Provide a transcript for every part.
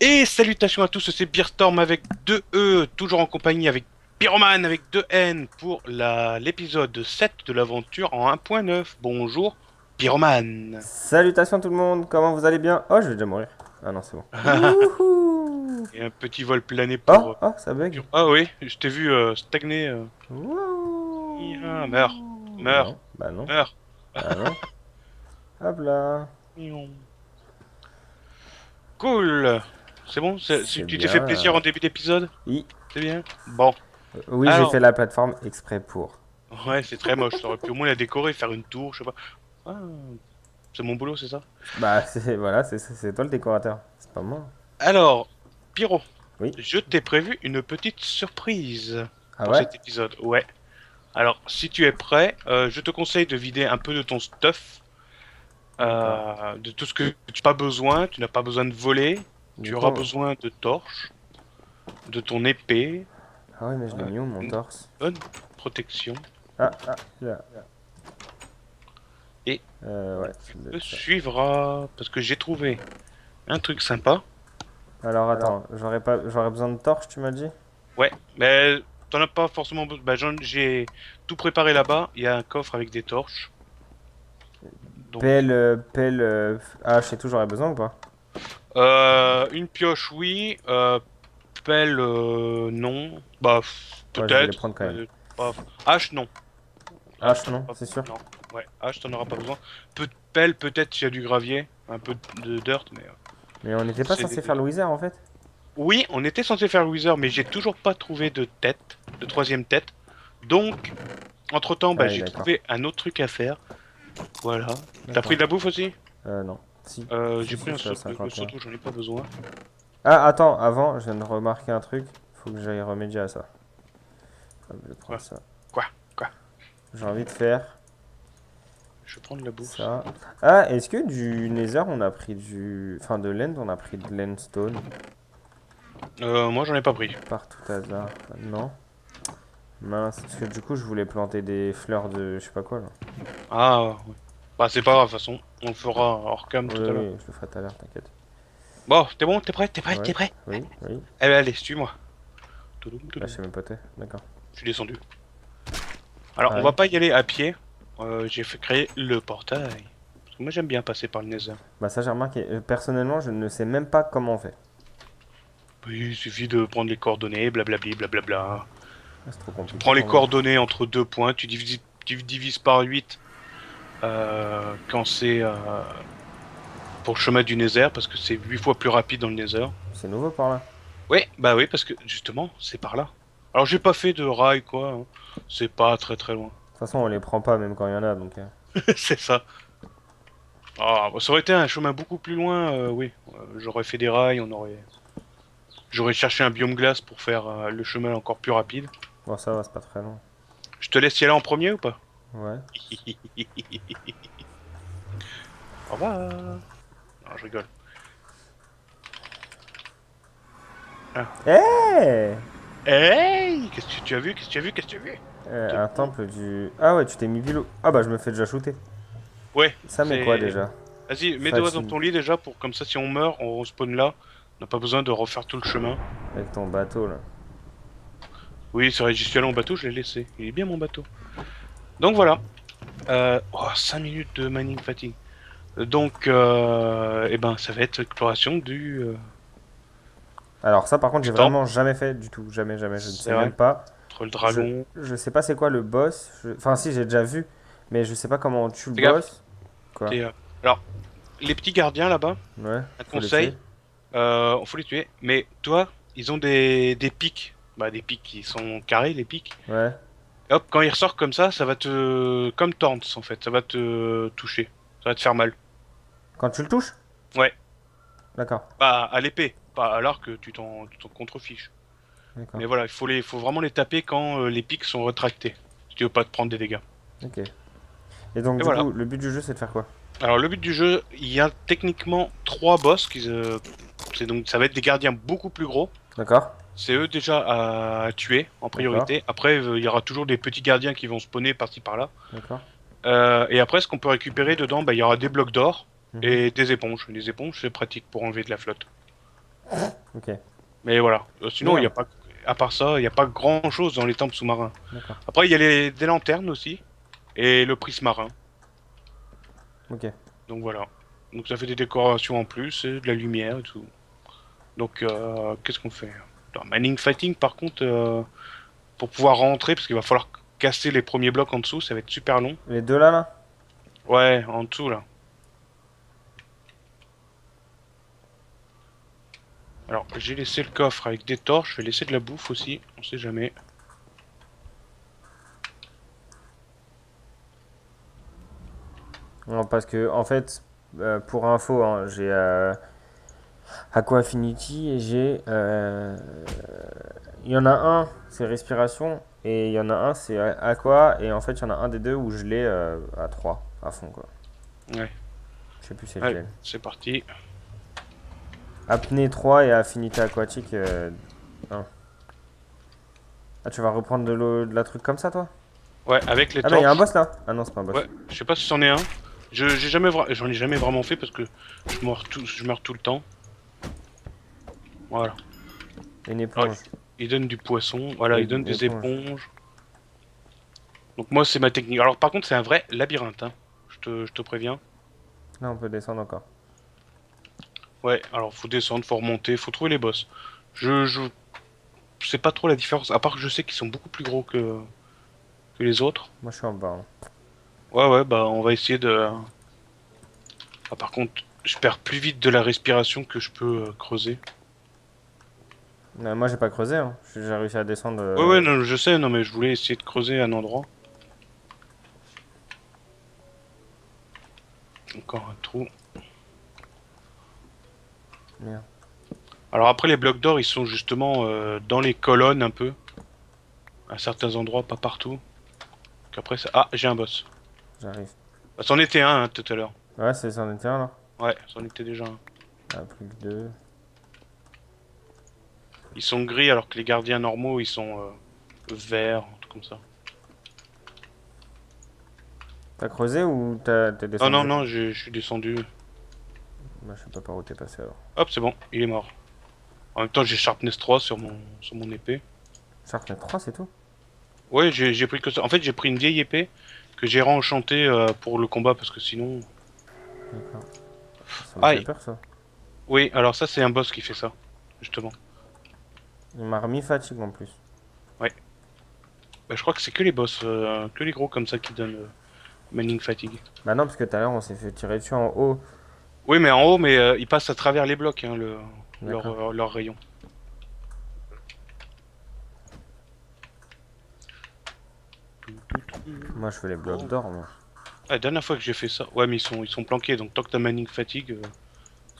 Et salutations à tous, c'est Beerstorm avec 2 E, toujours en compagnie avec Pyroman avec 2 N pour l'épisode 7 de l'aventure en 1.9. Bonjour, Pyroman. Salutations tout le monde, comment vous allez bien? Oh, je vais déjà mourir. Ah non, c'est bon. Wouhou! Et un petit vol plané Oh, pour... oh, ça bug. Ah oui, je t'ai vu stagner. Meurs, Wouhou! meurs, Non, bah non, meurs. bah non. Hop là. Cool. C'est bon, C'est tu t'es fait plaisir bien. en début d'épisode? Oui, C'est bien. Bon, oui, j'ai alors... fait la plateforme exprès pour. Ouais, c'est très moche, t'aurais pu au moins la décorer, faire une tour, je sais pas. Ah, c'est mon boulot, c'est ça? Bah, c'est voilà, c'est toi le décorateur. C'est pas moi. Alors, Pyro, Oui. je t'ai prévu une petite surprise Ah pour ouais? cet épisode. Ouais. Alors, si tu es prêt, je te conseille de vider un peu de ton stuff, D'accord. de tout ce que tu n'as pas besoin. Tu n'as pas besoin de voler. Du Tu auras coup. besoin de torches, de ton épée, Ah ouais, mais je l'ai mis où mon une torse? bonne protection. Là. Et Ouais, ça tu doit me être ça. suivras parce que j'ai trouvé un truc sympa. Alors Alors, attends, j'aurais besoin de torches, tu m'as dit? ouais, mais t'en as pas forcément besoin. Bah, j'ai tout préparé là-bas. Il y a un coffre avec des torches. Donc, Pelle, hache et tout, j'aurais besoin ou pas? une pioche, oui. Pelle, non. Bah, Ouais, je vais les peut-être. prendre quand même. Pas... Hache, non. Hache, Hache, t'en auras non, pas... c'est sûr. Non. Ouais, hache, t'en auras pas besoin. Pelle, peut-être s'il y a du gravier. Un peu de dirt, mais Mais on n'était pas c'est censé faire des... le wizard en fait? Oui, on était censé faire le wizard, mais j'ai toujours pas trouvé de tête, de troisième tête. Donc, entre-temps, Ah bah, oui, j'ai d'accord. trouvé un autre truc à faire. Voilà. T'as pris D'accord. de la bouffe aussi? Non. Si. J'ai pris Je un suis à seau, le 51. seau d'eau, j'en ai pas besoin. Ah, attends, avant, je viens de remarquer un truc. Faut que j'aille remédier à ça. Hop, je vais Quoi? prendre ça. Quoi? Quoi? J'ai envie de faire Je vais prendre la bouffe. ça. Ah, est-ce que du Nether, on a pris du. Enfin, de l'End, on a pris de l'Endstone Moi, j'en ai pas pris. par tout hasard? Non. Mince, parce que du coup, je voulais planter des fleurs de je sais pas quoi là. Ah, ouais. Bah, c'est pas grave, de toute façon. On le fera hors cam Oui, tout à l'heure. oui, je le ferai tout à l'heure, t'inquiète. Bon, t'es bon? T'es prêt? T'es prêt? Ouais, T'es prêt? oui. Eh ben, allez, suis-moi. Toudoum, Ah, je toudoum. sais même pas t'es. D'accord. Je suis descendu. Alors, Ah on oui. va pas y aller à pied. J'ai fait créer le portail. Parce que moi, j'aime bien passer par le Nether. Bah, ça, j'ai remarqué. Personnellement, je ne sais même pas comment on fait. Oui, il suffit de prendre les coordonnées, blablabli, blablabla. Ah, c'est trop Tu compliqué prends les pour moi. coordonnées entre deux points, tu divises par 8 quand c'est pour le chemin du Nether, parce que c'est 8 fois plus rapide dans le Nether. C'est nouveau par là. Ouais, bah oui, parce que justement, c'est par là. Alors j'ai pas fait de rail quoi, hein. C'est pas très très loin. De toute façon, on les prend pas même quand il y en a, donc. C'est ça. Ah, bah, ça aurait été un chemin beaucoup plus loin, oui. J'aurais fait des rails, j'aurais cherché un biome glace pour faire le chemin encore plus rapide. Bon, ça va, c'est pas très long. Je te laisse y aller en premier ou pas? Ouais. Au revoir. Non, je rigole. Ah. Hey. Hey, qu'est-ce que tu as vu? Qu'est-ce que tu as vu? Qu'est-ce que tu as vu? Un temple du. Ah ouais, tu t'es mis pile. Ah bah, je me fais déjà shooter. Ouais, Ça met quoi c'est. déjà? Vas-y, mets-toi dans Fatigue. ton lit déjà pour comme ça si on meurt, on respawn là. On n'a pas besoin de refaire tout le chemin. Avec ton bateau là. Oui, c'est vrai, j'y suis allé en bateau, je l'ai laissé. Il est bien mon bateau. Donc voilà. 5 minutes de mining fatigue. Donc, eh ben, ça va être l'exploration Alors, ça par contre, du j'ai temple. vraiment jamais fait du tout. Jamais, jamais. Je ne C'est sais vrai. même pas. Entre le Je, dragon. je sais pas c'est quoi le boss. Enfin, si, j'ai déjà vu. Mais je sais pas comment on tue le Fais gaffe. boss. Quoi? t'es, euh, Alors, les petits gardiens là-bas, Ouais, un faut les tuer. conseil, faut les tuer. Mais toi, ils ont des pics. Bah, des pics qui sont carrés, les pics. Ouais. Et hop, quand ils ressortent comme ça va te... Comme Taunts, en fait. Ça va te toucher. Ça va te faire mal. Quand tu le touches? Ouais. D'accord. Bah, à l'épée. Pas à l'arc, tu t'en contrefiches. D'accord. Mais voilà, faut vraiment les taper quand les pics sont rétractés. Si tu veux pas te prendre des dégâts. Ok. Et donc, Et du voilà. coup, le but du jeu, c'est de faire quoi? Alors, le but du jeu, il y a techniquement 3 boss. Ça va être des gardiens beaucoup plus gros. D'accord. C'est eux déjà à tuer en D'accord. priorité. Après, il y aura toujours des petits gardiens qui vont spawner par-ci par-là. D'accord. Et après, ce qu'on peut récupérer dedans, bah, il y aura des blocs d'or Mhm. et des éponges. Les éponges, c'est pratique pour enlever de la flotte. Ok, Mais voilà. Sinon, il y a merde. pas, à part ça, il n'y a pas grand chose dans les temples sous-marins. D'accord, Après, il y a des lanternes aussi. Et le prisme-marin. ok. Donc voilà. Donc ça fait des décorations en plus, et de la lumière et tout. Donc qu'est-ce qu'on fait? Dans Mining Fighting, par contre, pour pouvoir rentrer, parce qu'il va falloir casser les premiers blocs en dessous, ça va être super long. Les deux là, là? Ouais, en dessous là. Alors, j'ai laissé le coffre avec des torches, je vais laisser de la bouffe aussi, on sait jamais. Non, parce que, en fait, pour info, hein, j'ai Aqua Affinity et j'ai. Il y en a un, c'est respiration, et il y en a un, c'est Aqua, et en fait, il y en a un des deux où je l'ai à 3 à fond, quoi. Ouais, Je sais plus c'est allez, lequel. c'est parti. Apnée 3 et Affinité aquatique 1. Ah, tu vas reprendre de l'eau, de la truc comme ça, toi? Ouais, avec les Ah, mais il y a un torches. boss là? Ah non, c'est pas un boss. Ouais, je sais pas si c'en est un. J'en ai jamais vraiment fait parce que je meurs tout le temps. Voilà. Une Alors, éponge. il donne du poisson, voilà, il Oui, donne une des éponge. éponges. Donc moi, c'est ma technique. Alors par contre, c'est un vrai labyrinthe, hein. Je te préviens. Là, on peut descendre encore. Ouais, alors faut descendre, faut remonter, faut trouver les boss. Je sais pas trop la différence, à part que je sais qu'ils sont beaucoup plus gros que les autres. Moi, je suis en bas, hein. Ouais, ouais, bah on va essayer de... Ah, par contre, je perds plus vite de la respiration que je peux creuser. Moi, j'ai pas creusé, hein. J'ai réussi à descendre. Ouais, ouais, non, je sais, non, mais je voulais essayer de creuser un endroit. Encore un trou. Merde. Alors après, les blocs d'or, ils sont justement dans les colonnes un peu. À certains endroits, pas partout. Qu'après ça... Ah, j'ai un boss. J'arrive. Bah, c'en était un hein, tout à l'heure. Ouais, c'est ça en était un là. Ouais, c'en était déjà un. Ah, plus que deux. Ils sont gris alors que les gardiens normaux, ils sont verts, un truc comme ça. T'as creusé ou t'es Non, non, descendu? non, je suis descendu. Bah, je sais pas par où t'es passé alors. Hop, c'est bon, il est mort. En même temps, j'ai Sharpness 3 sur mon épée. Sharpness 3, c'est tout? Ouais, j'ai pris que ça. En fait, j'ai pris une vieille épée que j'ai réenchantée pour le combat parce que sinon... D'accord. Ça me fait Aïe! peur ça. Oui, alors ça, c'est un boss qui fait ça, justement. Il m'a remis fatigue en plus. Ouais. Bah, je crois que c'est que les boss, que les gros comme ça qui donnent Manning Fatigue. Bah non, parce que tout à l'heure on s'est fait tirer dessus en haut. Oui, mais en haut, mais ils passent à travers les blocs, hein, D'accord. leur rayon. Moi je fais les blocs Bon. d'or, moi. Ah, la dernière fois que j'ai fait ça, ouais, mais ils sont planqués, donc tant que t'as Manning Fatigue,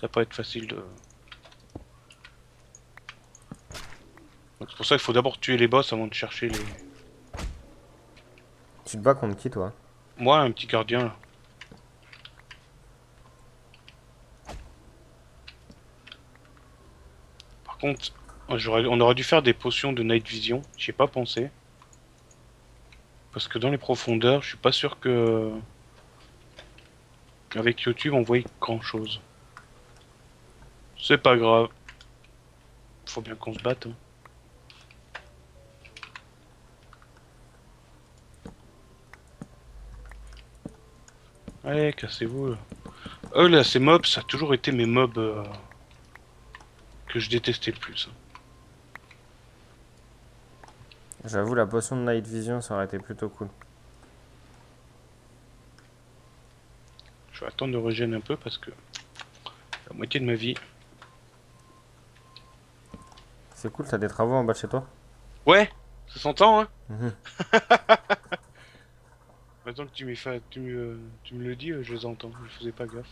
ça peut être facile de. Donc c'est pour ça qu'il faut d'abord tuer les boss avant de chercher les. Tu te bats contre qui toi? Moi, un petit gardien là. Par contre, on aurait dû faire des potions de Night Vision, j'y ai pas pensé. Parce que dans les profondeurs, je suis pas sûr que. Avec YouTube, on voit grand chose. C'est pas grave, faut bien qu'on se batte, hein. Allez, cassez-vous là. Là, ces mobs, ça a toujours été mes mobs que je détestais le plus, hein. J'avoue, la potion de Night Vision ça aurait été plutôt cool. Je vais attendre de régénérer un peu parce que la moitié de ma vie. C'est cool, t'as des travaux en bas de chez toi? Ouais, ça s'entend, hein. Mhm. Maintenant que tu me le dis, je les entends. Je faisais pas gaffe.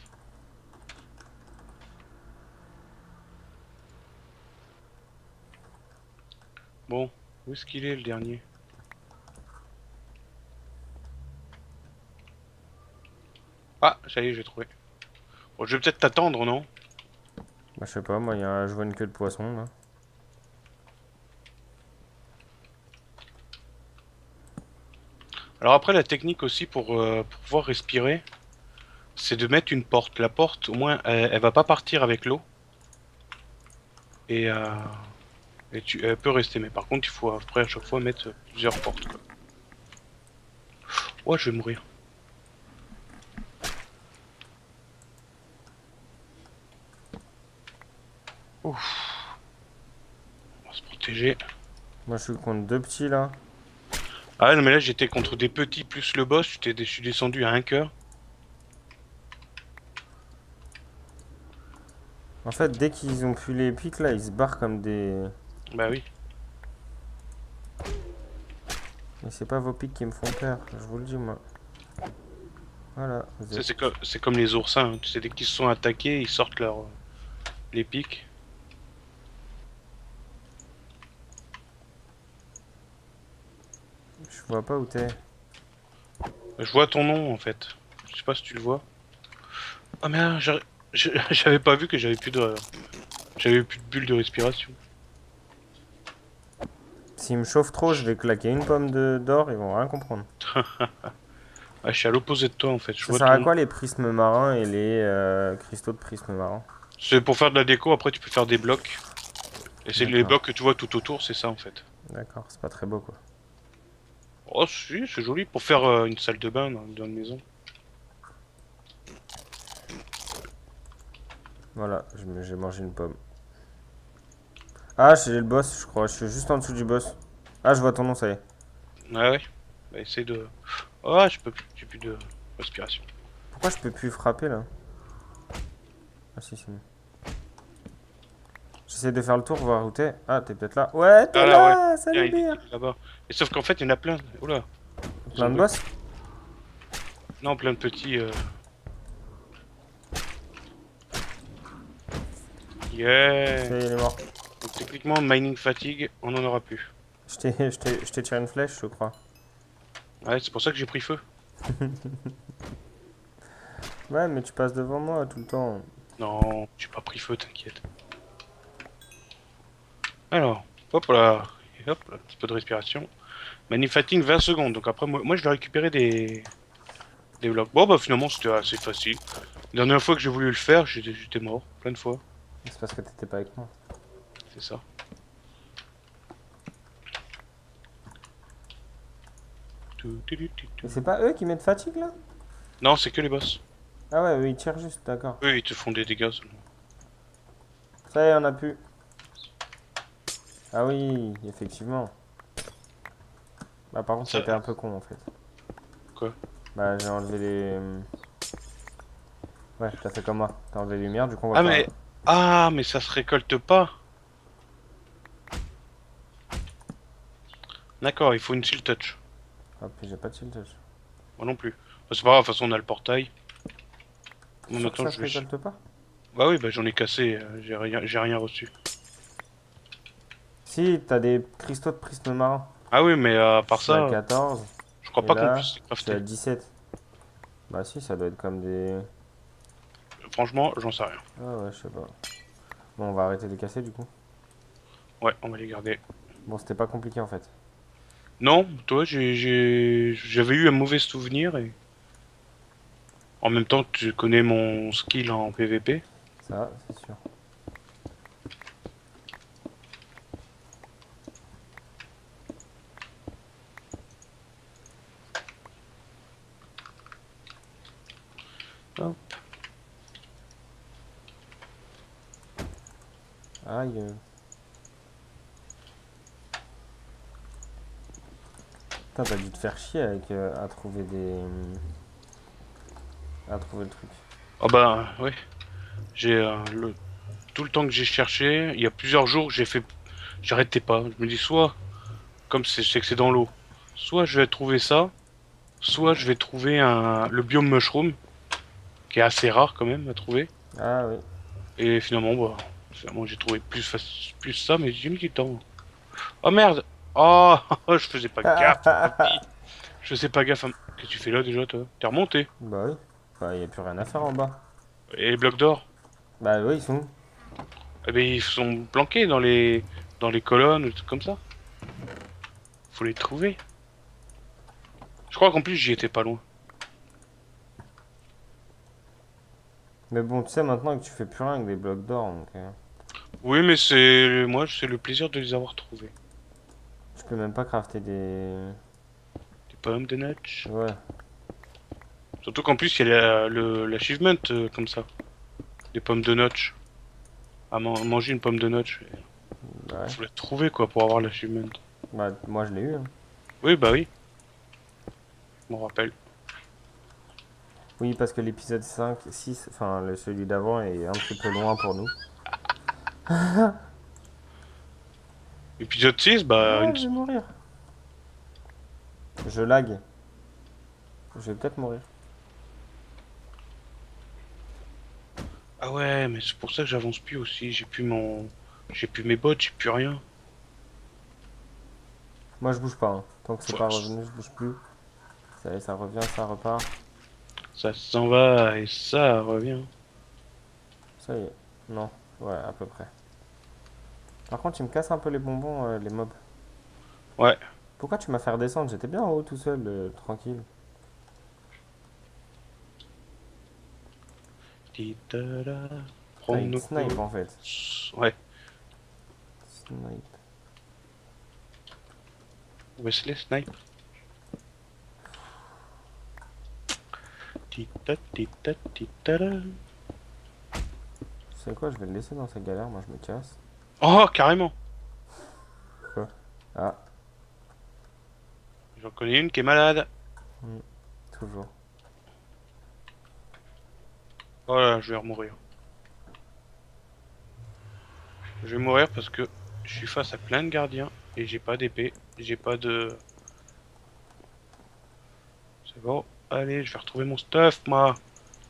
Bon, où est-ce qu'il est le dernier? Ah, ça y est, j'ai trouvé. Bon, je vais peut-être t'attendre, non? Bah je sais pas, moi je vois une queue de poisson là. Alors après, la technique aussi pour pouvoir respirer, c'est de mettre une porte. La porte, au moins, elle va pas partir avec l'eau. Et, elle peut rester, mais par contre, il faut après à chaque fois mettre plusieurs portes, quoi. Ouais, je vais mourir. Ouf, on va se protéger. Moi, je suis contre deux petits là. Ah non, mais là, j'étais contre des petits plus le boss, je suis descendu à un cœur. En fait, dès qu'ils ont pu les pics là, ils se barrent comme des. Bah oui. Mais c'est pas vos pics qui me font peur, je vous le dis moi. Voilà, vous êtes. C'est comme les oursins, hein. Tu sais, dès qu'ils se sont attaqués, ils sortent les pics. Je vois pas où t'es. Je vois ton nom, en fait. Je sais pas si tu le vois. Ah merde, j'avais pas vu que j'avais plus de bulles de respiration. S'ils me chauffent trop, je vais claquer une pomme d'or, ils vont rien comprendre. Ah, je suis à l'opposé de toi, en fait. Je Ça vois sert à ton nom. quoi les prismes marins et les cristaux de prismes marins? C'est pour faire de la déco, après tu peux faire des blocs. Et c'est les D'accord, blocs que tu vois tout autour, c'est ça, en fait. d'accord, c'est pas très beau quoi. Oh si, c'est joli pour faire une salle de bain dans une maison. Voilà, j'ai mangé une pomme. Ah, j'ai le boss, je crois, je suis juste en dessous du boss. Ah, je vois ton nom, ça y est. Ah ouais. Bah essaye de... Oh, je peux plus, j'ai plus de respiration. Pourquoi je peux plus frapper là? Ah si, c'est bon. J'essaie de faire le tour, voir où t'es. Ah, t'es peut-être là. Ouais, t'es Ah là, ouais. là! Tiens, Salut, il Beer! est là-bas. Et sauf qu'en fait, il y en a plein. Oula, Plein de zombie. boss? Non, plein de petits... Ça Yeah. y est, il est mort. Donc techniquement, mining fatigue, on n'en aura plus. Je t'ai tiré une flèche, je crois. Ouais, c'est pour ça que j'ai pris feu. Ouais, mais tu passes devant moi tout le temps. Non, j'ai pas pris feu, t'inquiète. Alors, hop là. Et hop là, un petit peu de respiration. Mining fatigue 20 secondes. Donc après, moi je dois récupérer des blocs. Bon, bah finalement, c'était assez facile. La dernière fois que j'ai voulu le faire, j'étais mort, plein de fois. C'est parce que t'étais pas avec moi. C'est ça. Mais c'est pas eux qui mettent fatigue là? Non, c'est que les boss. Ah ouais, eux ils tirent juste, d'accord. Eux, ils te font des dégâts seulement. Ça y est, on a pu. Ah oui, effectivement. Bah par contre, Ça... c'était un peu con en fait. Quoi? Bah j'ai enlevé les. Ouais, t'as fait comme moi. T'as enlevé les lumières, du coup on voit Ah, pas. mais... Ah, mais ça se récolte pas. D'accord, il faut une seal touch. Hop, j'ai pas de tiltage. Moi non plus. Bah, c'est pas grave, de toute façon, on a le portail. T'es Moi, sûr que maintenant, ça je se vais... récolte pas? Bah oui, bah j'en ai cassé, j'ai rien reçu. Si, t'as des cristaux de prisme marin. Ah oui, mais à Je part suis à ça, 14 je crois et pas qu'on puisse là, les je suis à crafter. 17. Bah si, ça doit être comme des. Franchement, j'en sais rien. Ah ouais, je sais pas. Bon, on va arrêter de casser du coup. Ouais, on va les garder. Bon, c'était pas compliqué en fait. Non, toi, j'avais eu un mauvais souvenir et en même temps, tu connais mon skill en PVP. Ça, c'est sûr. Hop. Aïe. Putain, t'as dû te faire chier avec, à trouver des. À trouver le truc. Ah bah, ouais. J'ai tout le temps que j'ai cherché, il y a plusieurs jours, j'arrêtais pas. Je me dis soit, comme c'est que c'est dans l'eau, soit je vais trouver ça, soit je vais trouver le biome mushroom, qui est assez rare quand même à trouver. Ah oui. Et finalement, bah, j'ai trouvé plus ça, mais j'ai mis du temps. Oh merde! Oh, je faisais pas gaffe, papy. Je faisais pas gaffe. Qu'est-ce que tu fais là déjà, toi? T'es remonté. Bah oui. Bah, y a plus rien à faire en bas. Et les blocs d'or? Bah oui, ils sont où? Eh ben, ils sont planqués dans les colonnes ou des trucs comme ça. Faut les trouver. Je crois qu'en plus, j'y étais pas loin. Mais bon, tu sais maintenant que tu fais plus rien avec des blocs d'or, donc. Oui, mais c'est moi, c'est le plaisir de les avoir trouvés. Je peux même pas crafter des... Des pommes de notch. Ouais, Surtout qu'en plus, il y a l'achievement comme ça. Des pommes de notch. Manger une pomme de notch. bah ouais. Faut la trouver quoi pour avoir l'achievement. Bah, moi je l'ai eu, hein. Oui, bah oui, je m'en rappelle. Oui, parce que l'épisode 5, 6, enfin celui d'avant est un petit peu loin pour nous. Épisode 6, bah Ah, je vais mourir. Je lag. Je vais peut-être mourir. Ah ouais, mais c'est pour ça que j'avance plus aussi. J'ai plus mes bottes, j'ai plus rien. Moi je bouge pas, hein. Tant que c'est Faut- pas revenu, je bouge plus. Ça y est, ça revient, ça repart. Ça s'en va et ça revient. Ça y est. Non, ouais, à peu près. Par contre, il me casse un peu les bonbons, les mobs. Ouais. Pourquoi tu m'as fait redescendre? J'étais bien en haut tout seul, tranquille. Titara, Ah, il Chrono snipe en fait. Cross. Ouais. Snipe. Wesley Snipe. Tita, tita, titara. Tu sais quoi, je vais le laisser dans sa galère, moi je me casse. Oh, carrément. Quoi? Ah, J'en connais une qui est malade. hmm, toujours. Oh là, je vais mourir. Je vais mourir parce que je suis face à plein de gardiens et j'ai pas d'épée, j'ai pas de... C'est bon. Allez, je vais retrouver mon stuff, moi.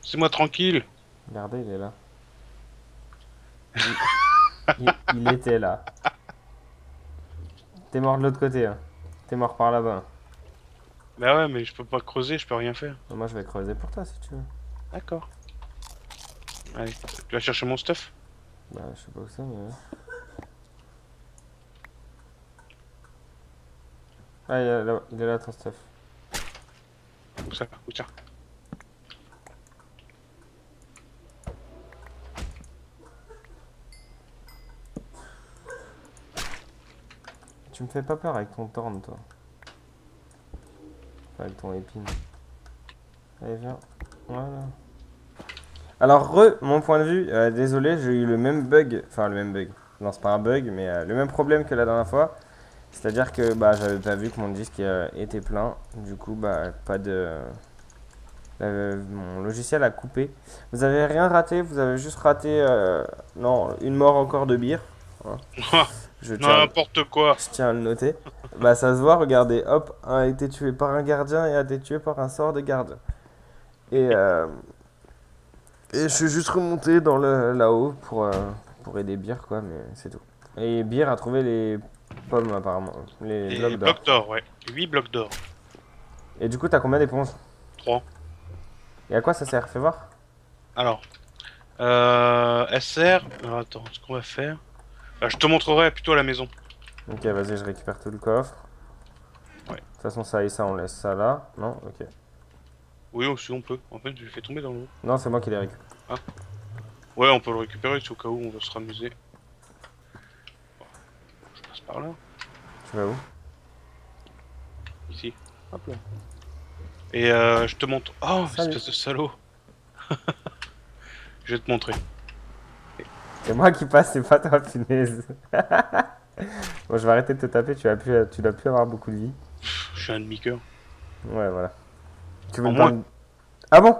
C'est moi tranquille. Regardez, il est là. Il, il était là. T'es mort de l'autre côté, hein. T'es mort par là-bas. Bah ouais, mais je peux pas creuser, je peux rien faire. Moi je vais creuser pour toi si tu veux. D'accord. Allez, tu vas chercher mon stuff? Bah, je sais pas où c'est, mais. Ah, il est là ton stuff. Où ça? Où ça? Tu me fais pas peur avec ton torn, toi. Enfin, avec ton épine. Allez, viens. Voilà. Alors, mon point de vue, désolé, j'ai eu le même bug. Enfin, le même bug. Non, c'est pas un bug, mais le même problème que la dernière fois. C'est-à-dire que bah, j'avais pas vu que mon disque était plein. Du coup, bah, pas de. Mon logiciel a coupé. Vous avez rien raté, vous avez juste raté. Non, une mort encore de bière. Hein. Je tiens, N'importe quoi. je tiens à le noter. Bah, ça se voit, regardez. Hop, un a été tué par un gardien et a été tué par un sort de gardien. Et, euh, et je suis juste remonté dans là-haut pour aider Beer, quoi, mais c'est tout. Et Beer a trouvé les pommes, apparemment. Les blocs Et d'or. blocs d'or, ouais. 8 blocs d'or. Et du coup, t'as combien d'éponges? 3. Et à quoi ça sert? Fais voir. Alors, SR. Alors, attends, ce qu'on va faire. Je te montrerai plutôt à la maison. Ok, vas-y, je récupère tout le coffre. Ouais. De toute façon, ça et ça, on laisse ça là. Non? Ok. Oui, aussi on peut. En fait, je l'ai fait tomber dans l'eau. Non, c'est moi qui les récupère. Ah. Ouais, on peut le récupérer, c'est au cas où on va se ramuser. Je passe par là. Tu vas où? Ici. Hop là. Et je te montre. Oh, Salut. espèce de salaud. Je vais te montrer. C'est moi qui passe, c'est pas toi, punaise. Bon, je vais arrêter de te taper, tu dois plus avoir beaucoup de vie. Je suis un demi-cœur. Ouais, voilà. Tu veux En me moins. prendre... Ah bon?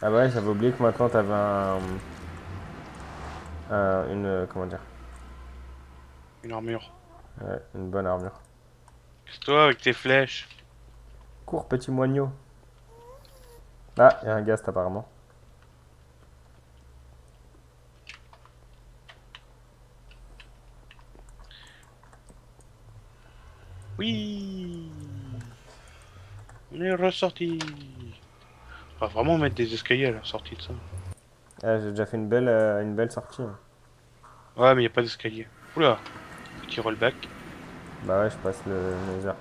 Ah bah ouais, j'avais oublié que maintenant t'avais comment dire? Une armure. Ouais, une bonne armure. C'est toi avec tes flèches. Cours, petit moineau. Ah, il y a un ghast apparemment. Oui. On est ressorti. On va vraiment mettre des escaliers à la sortie de ça. Ah, j'ai déjà fait une belle sortie, hein. Ouais, mais y a pas d'escalier. Oula. Petit rollback. Bah ouais, je passe le nether.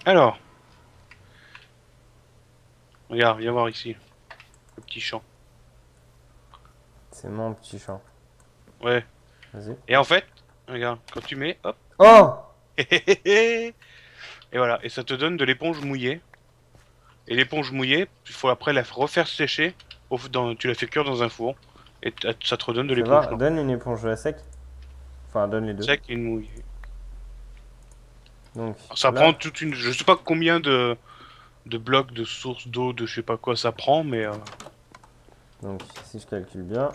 Alors. Regarde, viens voir ici. Le petit champ. C'est mon petit champ. Ouais. Vas-y. Et en fait, regarde, quand tu mets, hop, Oh! et voilà, et ça te donne de l'éponge mouillée. Et l'éponge mouillée, il faut après la refaire sécher. Tu la fais cuire dans un four. Et ça te redonne de Fais l'éponge voir, normale. donne une éponge sec. Enfin, donne les deux. Sec et une mouillée. Donc Alors, ça prend là, toute une. Je sais pas combien de blocs de sources d'eau, de je sais pas quoi ça prend, mais. donc si je calcule bien,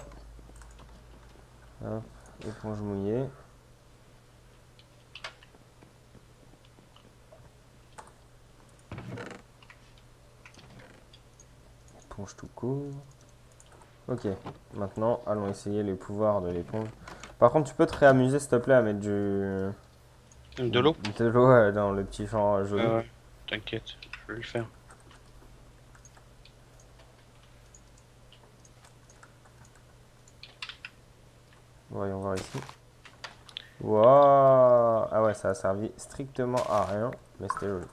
hop, éponge mouillée. Éponge tout court. Ok, maintenant allons essayer les pouvoirs de l'éponge. Par contre, tu peux te réamuser s'il te plaît à mettre De l'eau? de l'eau dans le petit champ joli. Ouais, t'inquiète, je vais le faire. Voyons voir ici. Waouh! Ah ouais, ça a servi strictement à rien, mais c'était joli.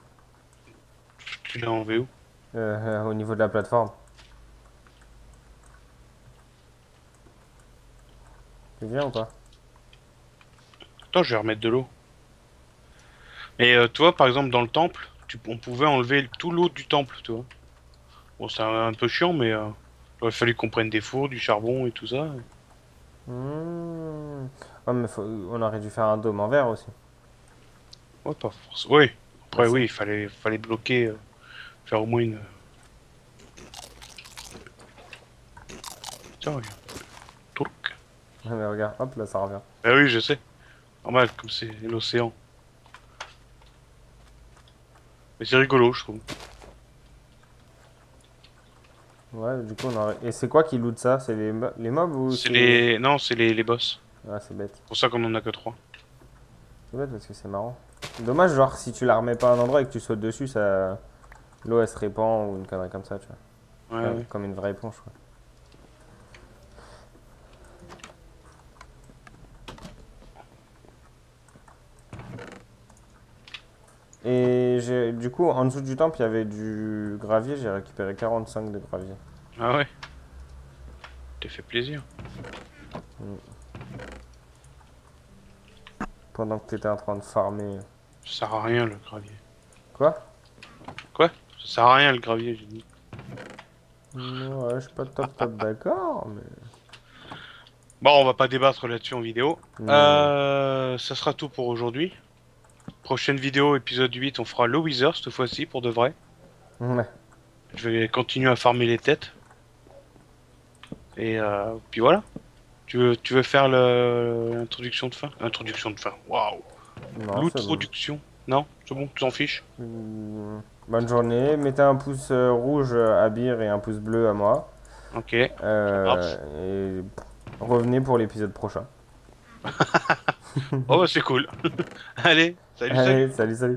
Tu l'as enlevé où? Au niveau de la plateforme. Tu viens ou pas? Attends, je vais remettre de l'eau. Et toi, par exemple, dans le temple, on pouvait enlever tout l'eau du temple, tu vois. Bon, c'est un peu chiant, mais il aurait fallu qu'on prenne des fours, du charbon et tout ça. Ouais, mais on aurait dû faire un dôme en verre aussi. Ouais, pas forcément. Oui. Bah Après, si. oui, fallait bloquer, faire au moins une. Tiens, regarde. Toc. Mais regarde, hop, là ça revient. Ah oui, je sais. Normal, comme c'est l'océan. Mais c'est rigolo, je trouve. Ouais, du coup on aurait... Et c'est quoi qui loot ça? C'est les mobs ou C'est c'est... les. Non, c'est les boss. Ah, c'est bête. C'est pour ça qu'on en a que 3. C'est bête parce que c'est marrant. Dommage, genre, si tu la remets pas à un endroit et que tu sautes dessus, ça... L'eau elle se répand ou une connerie comme ça, tu vois. Ouais, Ouais, ouais. comme une vraie éponge, quoi. Et du coup, en dessous du temple, il y avait du gravier. J'ai récupéré 45 de gravier. Ah ouais. T'es fait plaisir. Pendant que t'étais en train de farmer. Ça sert à rien le gravier. Quoi? Quoi? Ça sert à rien le gravier, j'ai dit. Ouais, je suis pas top d'accord, mais... Bon, on va pas débattre là-dessus en vidéo. Non. Ça sera tout pour aujourd'hui. Prochaine vidéo, épisode 8, on fera le Wither cette fois-ci pour de vrai. Ouais. Je vais continuer à farmer les têtes. Et puis voilà. Tu veux faire l'introduction de fin? Introduction de fin, waouh! Non, c'est bon. L'outroduction? Non? C'est bon, tu t'en fiches? Bonne journée. Mettez un pouce rouge à Bir et un pouce bleu à moi. Ok, ça marche. Et revenez pour l'épisode prochain. Oh bah c'est cool. Allez, salut, salut! Allez, salut.